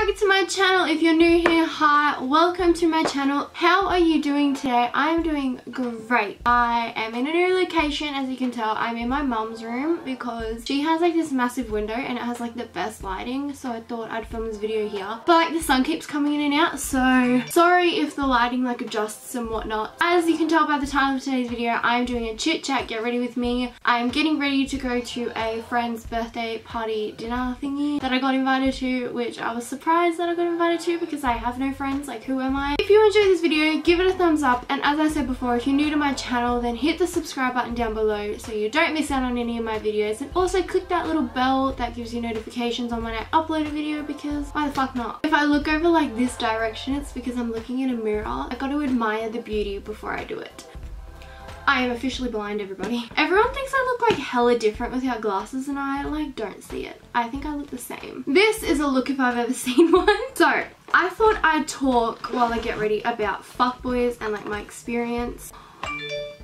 back to my channel. If you're new here, hi, welcome to my channel. How are you doing today? I am doing great. I am in a new location. As you can tell, I'm in my mum's room because she has like this massive window and it has like the best lighting, so I thought I'd film this video here. But like the sun keeps coming in and out, so sorry if the lighting like adjusts and whatnot. As you can tell by the title of today's video, I'm doing a chit chat, get ready with me. I'm getting ready to go to a friend's birthday party dinner thingy that I got invited to, which I was surprised that I got invited to because I have no friends. Like, who am I? If you enjoyed this video, give it a thumbs up, and as I said before, if you're new to my channel, then hit the subscribe button down below so you don't miss out on any of my videos, and also click that little bell that gives you notifications on when I upload a video, because why the fuck not? If I look over like this direction, it's because I'm looking in a mirror. I got to admire the beauty before I do it. I am officially blind, everybody. Everyone thinks I look like hella different without glasses, and I like don't see it. I think I look the same. This is a look if I've ever seen one. So I thought I'd talk while I get ready about fuckboys and like my experience.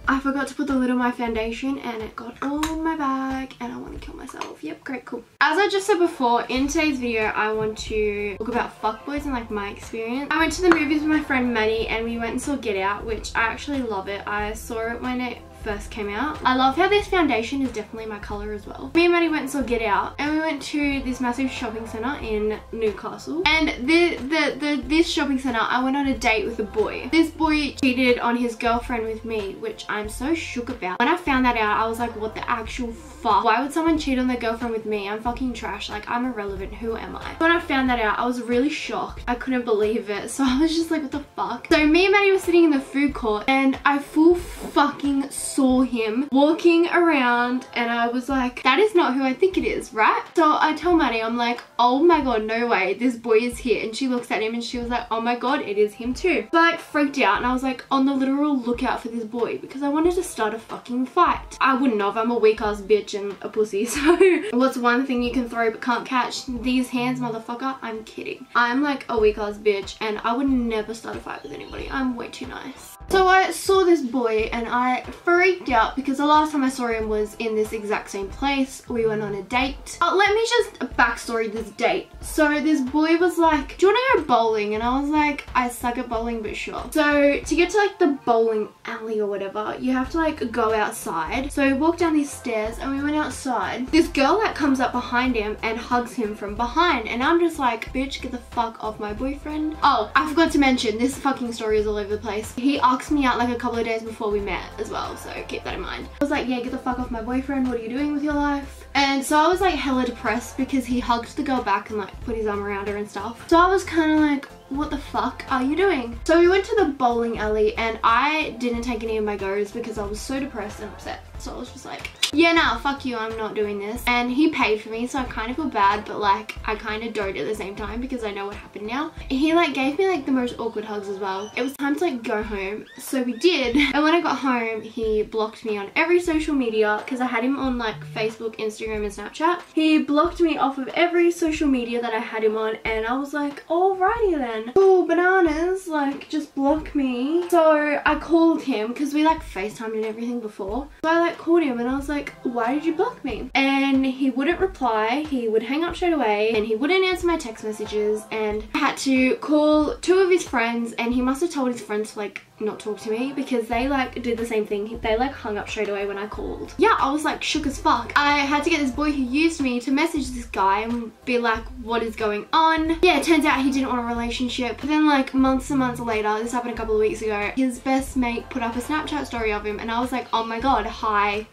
I forgot to put the lid on my foundation and it got all in my bag and I want to kill myself. Yep, great, cool. As I just said before, in today's video I want to talk about fuckboys and like my experience. I went to the movies with my friend Maddie and we went and saw Get Out, which I actually love it. I saw it when it first came out. I love how this foundation is definitely my colour as well. Me and Maddie went and saw Get Out and we went to this massive shopping centre in Newcastle, and this shopping centre I went on a date with a boy. This boy cheated on his girlfriend with me, which I'm so shook about. When I found that out, I was like, what the actual fuck? Why would someone cheat on their girlfriend with me? I'm fucking trash. Like, I'm irrelevant. Who am I? When I found that out, I was really shocked. I couldn't believe it. So I was just like, what the fuck? So me and Maddie were sitting in the food court and I full fucking saw him walking around and I was like, that is not who I think it is, right? So I tell Maddie, I'm like, oh my god, no way, this boy is here. And she looks at him and she was like, oh my god, it is him too. So I like freaked out and I was like on the literal lookout for this boy because I wanted to start a fucking fight. I wouldn't have, I'm a weak ass bitch and a pussy, so what's one thing you can throw but can't catch? These hands, motherfucker. I'm kidding. I'm like a weak ass bitch and I would never start a fight with anybody. I'm way too nice. So I saw this boy and I freaked out because the last time I saw him was in this exact same place. We went on a date. Let me just backstory this date. So this boy was like, do you want to go bowling? And I was like, I suck at bowling, but sure. So to get to like the bowling alley or whatever, you have to like go outside. So we walked down these stairs and we went outside. This girl that comes up behind him and hugs him from behind, and I'm just like, bitch, get the fuck off my boyfriend. Oh, I forgot to mention, this fucking story is all over the place. He asked me out like a couple of days before we met as well, so keep that in mind. I was like, yeah, get the fuck off my boyfriend, what are you doing with your life? And so I was like hella depressed because he hugged the girl back and like put his arm around her and stuff. So I was kind of like, what the fuck are you doing? So we went to the bowling alley and I didn't take any of my goes because I was so depressed and upset. So I was just like, yeah, nah, fuck you, I'm not doing this. And he paid for me, so I kind of feel bad, but like I kind of don't at the same time because I know what happened now. He like gave me like the most awkward hugs as well. It was time to like go home, so we did. And when I got home, he blocked me on every social media because I had him on like Facebook, Instagram and Snapchat. He blocked me off of every social media that I had him on, and I was like, alrighty then. Oh, bananas, like just block me. So I called him because we like FaceTimed and everything before. So I like called him and I was like, why did you block me? And he wouldn't reply. He would hang up straight away and he wouldn't answer my text messages, and I had to call two of his friends, and he must have told his friends to like not talk to me because they like did the same thing. They like hung up straight away when I called. Yeah, I was like shook as fuck. I had to get this boy who used me to message this guy and be like, what is going on? Yeah, it turns out he didn't want a relationship. But then like months and months later, this happened a couple of weeks ago, his best mate put up a Snapchat story of him and I was like, oh my god, hi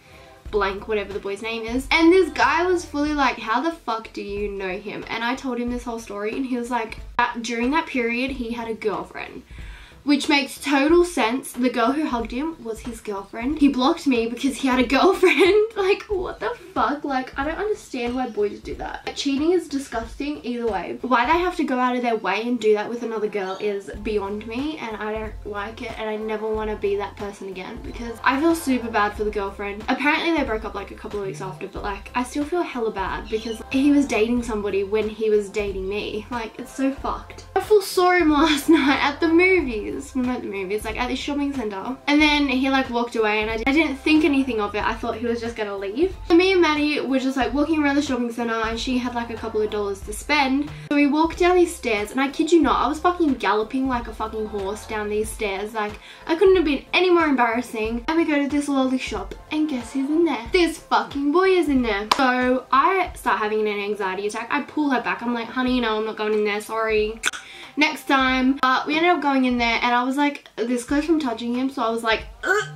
blank, whatever the boy's name is. And this guy was fully like, how the fuck do you know him? And I told him this whole story and he was like, during that period he had a girlfriend. Which makes total sense. The girl who hugged him was his girlfriend. He blocked me because he had a girlfriend. Like, what the fuck? Like, I don't understand why boys do that. Like, cheating is disgusting either way. Why they have to go out of their way and do that with another girl is beyond me, and I don't like it, and I never want to be that person again because I feel super bad for the girlfriend. Apparently they broke up like a couple of weeks after, but like I still feel hella bad because he was dating somebody when he was dating me. Like, it's so fucked. full saw him last night at the movies. Well, not the movies, like at the shopping centre. And then he like walked away and I didn't think anything of it. I thought he was just gonna leave. So me and Maddie were just like walking around the shopping centre and she had like a couple of dollars to spend. So we walked down these stairs and I kid you not, I was fucking galloping like a fucking horse down these stairs. Like I couldn't have been any more embarrassing. And we go to this lolly shop and guess who's in there? This fucking boy is in there. So I start having an anxiety attack. I pull her back. I'm like, honey, no, I'm not going in there, sorry. Next time. But we ended up going in there and I was like this close from touching him, so I was like,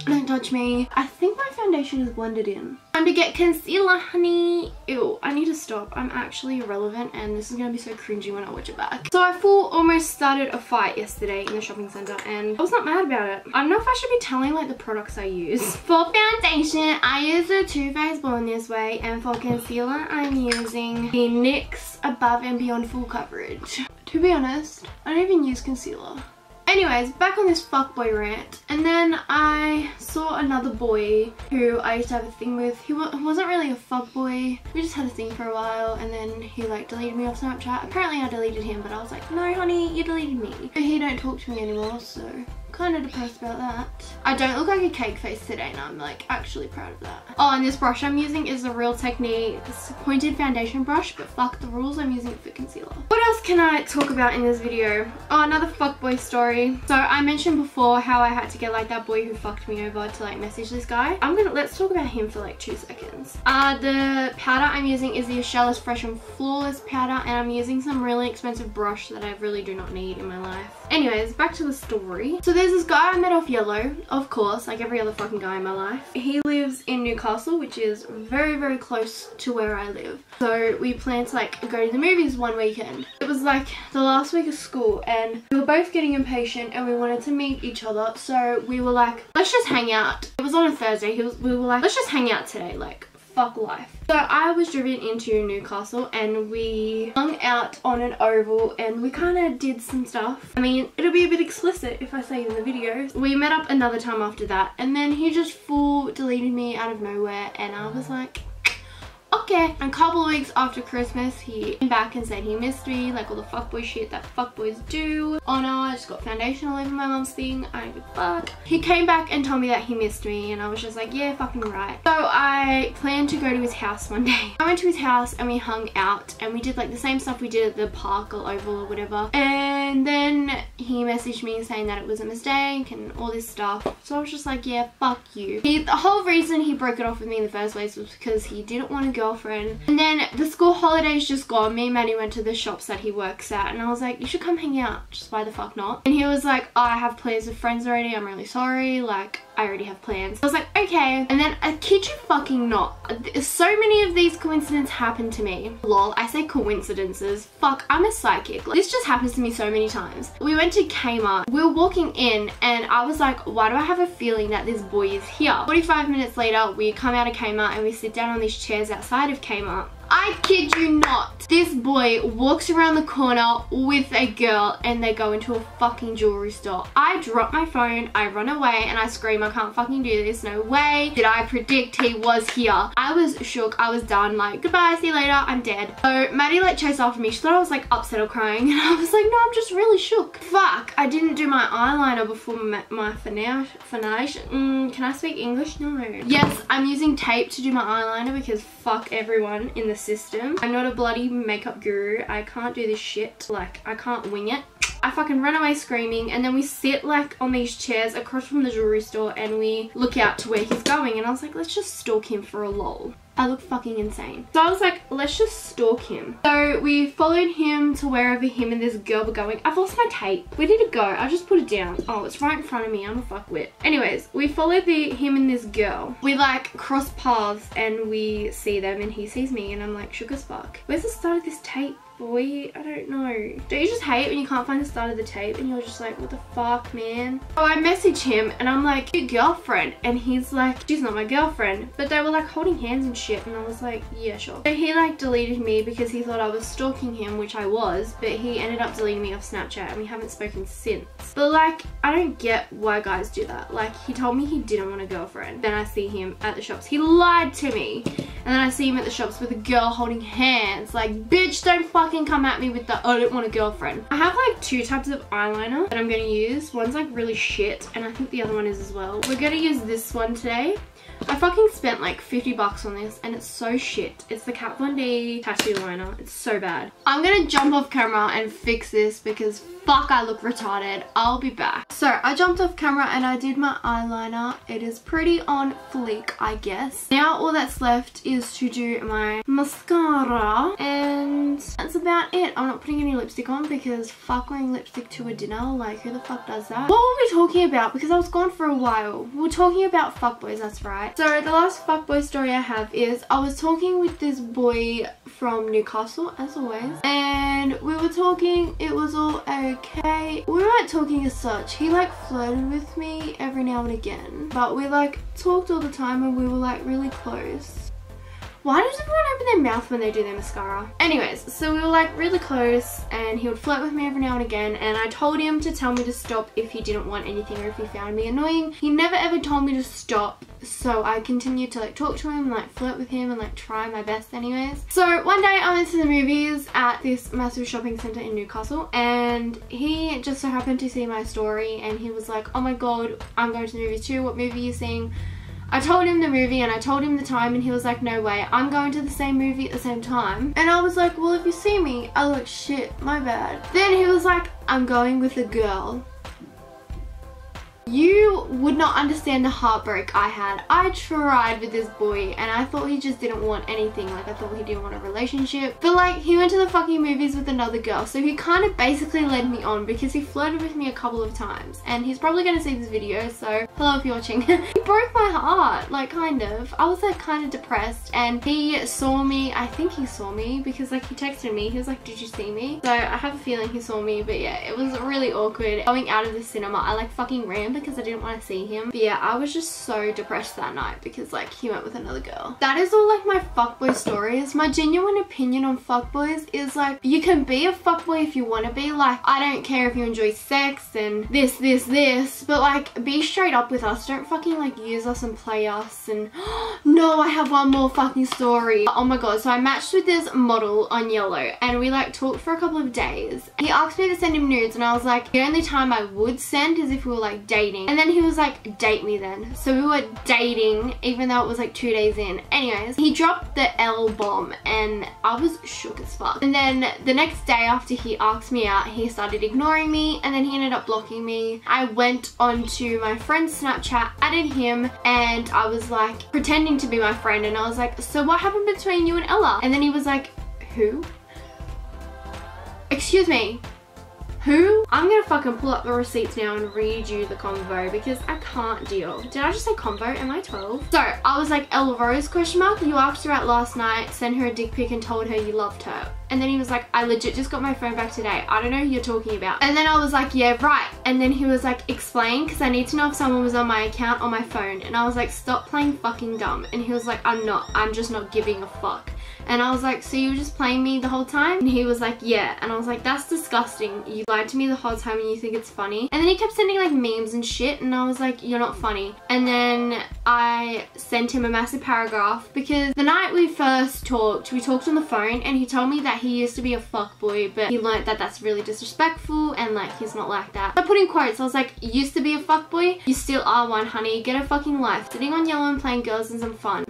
don't touch me. I think my foundation is blended in. Time to get concealer, honey. Ew, I need to stop. I'm actually irrelevant and this is gonna be so cringy when I watch it back. So I almost started a fight yesterday in the shopping centre and I was not mad about it. I don't know if I should be telling like the products I use. For foundation, I use the Too Faced Born This Way, and for concealer, I'm using the NYX Above and Beyond Full Coverage. To be honest, I don't even use concealer. Anyways, back on this fuckboy rant, and then I saw another boy who I used to have a thing with. He wasn't really a fuckboy. We just had a thing for a while, and then he like deleted me off Snapchat. Apparently I deleted him, but I was like, no honey, you deleted me. But he don't talk to me anymore, so kind of depressed about that. I don't look like a cake face today and I'm like actually proud of that. Oh, and this brush I'm using is the Real Technique. It's a pointed foundation brush, but fuck the rules, I'm using it for concealer. What else can I talk about in this video? Oh, another fuckboy story. So I mentioned before how I had to get like that boy who fucked me over to like message this guy. Let's talk about him for like 2 seconds. The powder I'm using is the AverageElla's Fresh and Flawless powder, and I'm using some really expensive brush that I really do not need in my life. Anyways, back to the story. So there's this guy I met off Yellow, of course, like every other fucking guy in my life. He lives in Newcastle, which is very, very close to where I live. So we planned to like go to the movies one weekend. It was like the last week of school and we were both getting impatient and we wanted to meet each other. So we were like, let's just hang out. It was on a Thursday. We were like, let's just hang out today, like fuck life. So I was driven into Newcastle and we hung out on an oval and we kind of did some stuff. I mean, it'll be a bit explicit if I say it in the video. We met up another time after that and then he just full deleted me out of nowhere and I was like, okay. And a couple of weeks after Christmas, he came back and said he missed me, like all the fuckboy shit that fuckboys do. Oh no, I just got foundation all over my mum's thing. I don't give a fuck. He came back and told me that he missed me and I was just like, yeah, fucking right. So I planned to go to his house one day. I went to his house and we hung out and we did like the same stuff we did at the park or oval or whatever. And then he messaged me saying that it was a mistake and all this stuff. So I was just like, yeah, fuck you. The whole reason he broke it off with me in the first place was because he didn't want a girlfriend. And then the school holidays just gone. Me and Maddie went to the shops that he works at and I was like, you should come hang out. Just why the fuck not? And he was like, oh, I have plans with friends already. I'm really sorry. Like, I already have plans. I was like, okay. And then I kid you fucking not, so many of these coincidences happen to me. Lol, I say coincidences. Fuck, I'm a psychic. Like, this just happens to me so many times. We went to Kmart. We were walking in and I was like, why do I have a feeling that this boy is here? 45 minutes later, we come out of Kmart and we sit down on these chairs outside of Kmart. I kid you not. This boy walks around the corner with a girl and they go into a fucking jewelry store. I drop my phone, I run away and I scream, I can't fucking do this, no way. Did I predict he was here? I was shook, I was done, like, goodbye, see you later, I'm dead. So Maddie like chased after me. She thought I was like upset or crying and I was like, no, I'm just really shook. Fuck, I didn't do my eyeliner before my foundation. Can I speak English? No. Yes, I'm using tape to do my eyeliner because fuck everyone in the system. I'm not a bloody makeup guru. I can't do this shit. Like, I can't wing it. I fucking run away screaming and then we sit like on these chairs across from the jewelry store and we look out to where he's going and I was like, let's just stalk him for a lol. I look fucking insane. So I was like, let's just stalk him. So we followed him to wherever him and this girl were going. I've lost my tape. Where did it go? I just put it down. Oh, it's right in front of me. I'm a fuckwit. Anyways, we followed him and this girl. We like cross paths and we see them and he sees me and I'm like shook as fuck. Where's the start of this tape? Boy, I don't know. Don't you just hate when you can't find the start of the tape and you're just like, what the fuck, man? So I message him and I'm like, your girlfriend? And he's like, she's not my girlfriend. But they were like holding hands and shit and I was like, yeah, sure. So he like deleted me because he thought I was stalking him, which I was, but he ended up deleting me off Snapchat and we haven't spoken since. But like, I don't get why guys do that. Like, he told me he didn't want a girlfriend. Then I see him at the shops. He lied to me. and then I see him at the shops with a girl holding hands. Like, bitch, don't fucking come at me with the I don't want a girlfriend. I have like 2 types of eyeliner that I'm gonna use. One's like really shit, and I think the other one is as well. We're gonna use this one today. I fucking spent like 50 bucks on this and it's so shit. It's the Kat Von D tattoo liner. It's so bad. I'm gonna jump off camera and fix this because fuck, I look retarded. I'll be back. So I jumped off camera and I did my eyeliner. It is pretty on fleek, I guess. Now all that's left is to do my mascara, and that's about it. I'm not putting any lipstick on because fuck wearing lipstick to a dinner. Like, who the fuck does that? What were we talking about? Because I was gone for a while. We were talking about fuckboys, that's right. So the last fuckboy story I have is I was talking with this boy from Newcastle, as always, and we were talking, it was all okay. We weren't talking as such. He like flirted with me every now and again, but we like talked all the time and we were like really close. Why does everyone open their mouth when they do their mascara? Anyways, so we were like really close and he would flirt with me every now and again, and I told him to tell me to stop if he didn't want anything or if he found me annoying. He never ever told me to stop, so I continued to like talk to him, like flirt with him and like try my best anyways. So one day I went to the movies at this massive shopping centre in Newcastle, and he just so happened to see my story and he was like, oh my god, I'm going to the movies too. What movie are you seeing? I told him the movie and I told him the time and he was like, no way, I'm going to the same movie at the same time. And I was like, well, if you see me, I look shit, my bad. Then he was like, I'm going with a girl. You would not understand the heartbreak I had. I tried with this boy and I thought he just didn't want anything. Like, I thought he didn't want a relationship. But like, he went to the fucking movies with another girl. So he kind of basically led me on because he flirted with me a couple of times. And he's probably going to see this video, so hello if you're watching. He broke my heart, like kind of. I was like kind of depressed and he saw me. I think he saw me because like he texted me. He was like, did you see me? So I have a feeling he saw me, but yeah, it was really awkward. Going out of the cinema, I like fucking ran because I didn't want to see him. But yeah, I was just so depressed that night because like he went with another girl. That is all like my fuckboy stories. My genuine opinion on fuckboys is like, you can be a fuckboy if you want to be. Like, I don't care if you enjoy sex and this, but like be straight up with us. Don't fucking like use us and play us. And no, I have one more fucking story. Oh my god, so I matched with this model on Yellow and we like talked for a couple of days. He asked me to send him nudes and I was like, the only time I would send is if we were like dating. And then he was like, date me then. So we were dating even though it was like 2 days in. Anyways, he dropped the L bomb and I was shook as fuck. And then the next day after he asked me out, he started ignoring me and then he ended up blocking me. I went onto my friend's Snapchat, added him, and I was like pretending to be my friend and I was like, so what happened between you and Ella? And then he was like, who? Excuse me. Who? I'm gonna fucking pull up the receipts now and read you the convo because I can't deal. Did I just say convo? Am I 12? So I was like, Ella Rose question mark, you asked her out last night, sent her a dick pic and told her you loved her. And then he was like, I legit just got my phone back today. I don't know who you're talking about. And then I was like, yeah, right. And then he was like, explain, because I need to know if someone was on my account or my phone. And I was like, stop playing fucking dumb. And he was like, I'm not. I'm just not giving a fuck. And I was like, so you were just playing me the whole time? And he was like, yeah. And I was like, that's disgusting. You lied to me the whole time and you think it's funny. And then he kept sending like memes and shit and I was like, you're not funny. And then I sent him a massive paragraph because the night we first talked, we talked on the phone and he told me that he used to be a fuckboy, but he learnt that that's really disrespectful and like he's not like that. I put in quotes, I was like, used to be a fuckboy? You still are one, honey. Get a fucking life. Sitting on Yellow and playing girls and some fun.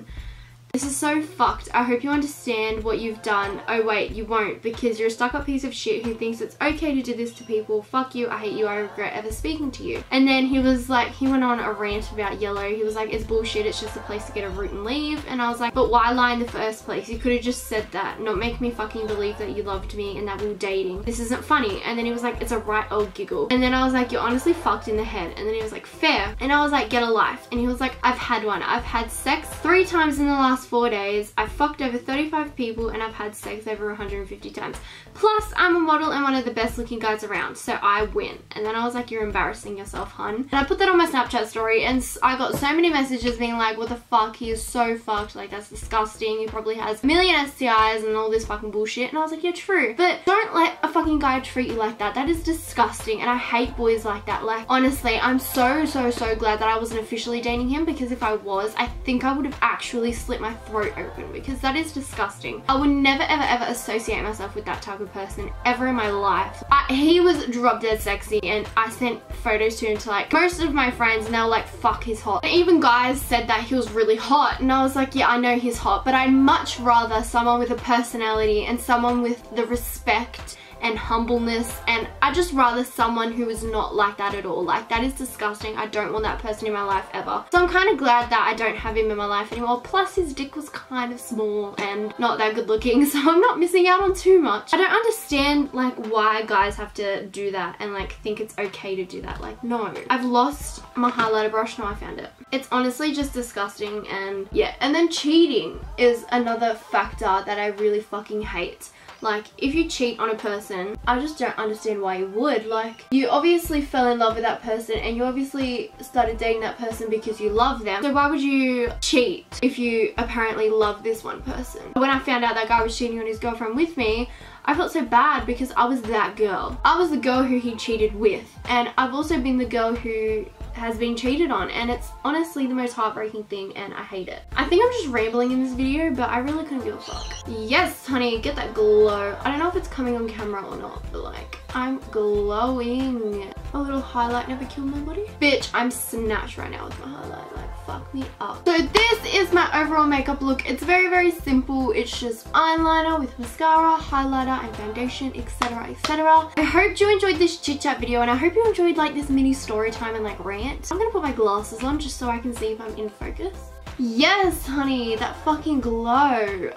This is so fucked. I hope you understand what you've done. Oh wait, you won't, because you're a stuck-up piece of shit who thinks it's okay to do this to people. Fuck you, I hate you, I regret ever speaking to you. And then he was like, he went on a rant about Yellow. He was like, it's bullshit, it's just a place to get a root and leave. And I was like, but why lie in the first place? You could have just said that, not make me fucking believe that you loved me and that we were dating. This isn't funny. And then he was like, it's a right old giggle. And then I was like, you're honestly fucked in the head. And then he was like, fair. And I was like, get a life. And he was like, I've had one. I've had sex 3 times in the last 4 days. I've fucked over 35 people and I've had sex over 150 times. Plus, I'm a model and one of the best looking guys around, so I win. And then I was like, you're embarrassing yourself, hun. And I put that on my Snapchat story and I got so many messages being like, what the fuck, he is so fucked, like that's disgusting, he probably has a million STIs and all this fucking bullshit. And I was like, yeah, true. But don't let a fucking guy treat you like that. That is disgusting and I hate boys like that. Like, honestly, I'm so glad that I wasn't officially dating him, because if I was, I think I would have actually slit my throat open, because that is disgusting. I would never ever ever associate myself with that type of person ever in my life. He was drop dead sexy, and I sent photos to him to like most of my friends, and they were like, fuck, he's hot. And even guys said that he was really hot, and I was like, yeah, I know he's hot, but I'd much rather someone with a personality and someone with the respect and humbleness, and I just rather someone who is not like that at all. Like, that is disgusting. I don't want that person in my life ever. So I'm kind of glad that I don't have him in my life anymore. Plus his dick was kind of small and not that good looking, so I'm not missing out on too much. I don't understand like why guys have to do that and like think it's okay to do that. Like, no. I've lost my highlighter brush. Now I found it. It's honestly just disgusting. And yeah, and then cheating is another factor that I really fucking hate. Like, if you cheat on a person, I just don't understand why you would. Like, you obviously fell in love with that person, and you obviously started dating that person because you love them. So why would you cheat if you apparently love this one person? When I found out that guy was cheating on his girlfriend with me, I felt so bad because I was that girl. I was the girl who he cheated with, and I've also been the girl who has been cheated on, and it's honestly the most heartbreaking thing, and I hate it. I think I'm just rambling in this video, but I really couldn't give a fuck. Yes, honey, get that glow. I don't know if it's coming on camera or not, but like, I'm glowing. A little highlight never killed my body. Bitch, I'm snatched right now with my highlight. Like, fuck me up. So this is my overall makeup look. It's very, very simple. It's just eyeliner with mascara, highlighter, and foundation, etc, etc. I hope you enjoyed this chit chat video, and I hope you enjoyed like this mini story time and like rant. I'm gonna put my glasses on just so I can see if I'm in focus. Yes, honey, that fucking glow.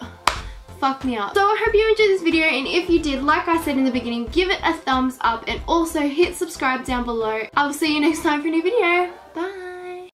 Fuck me up. So I hope you enjoyed this video, and if you did, like I said in the beginning, give it a thumbs up and also hit subscribe down below. I will see you next time for a new video. Bye.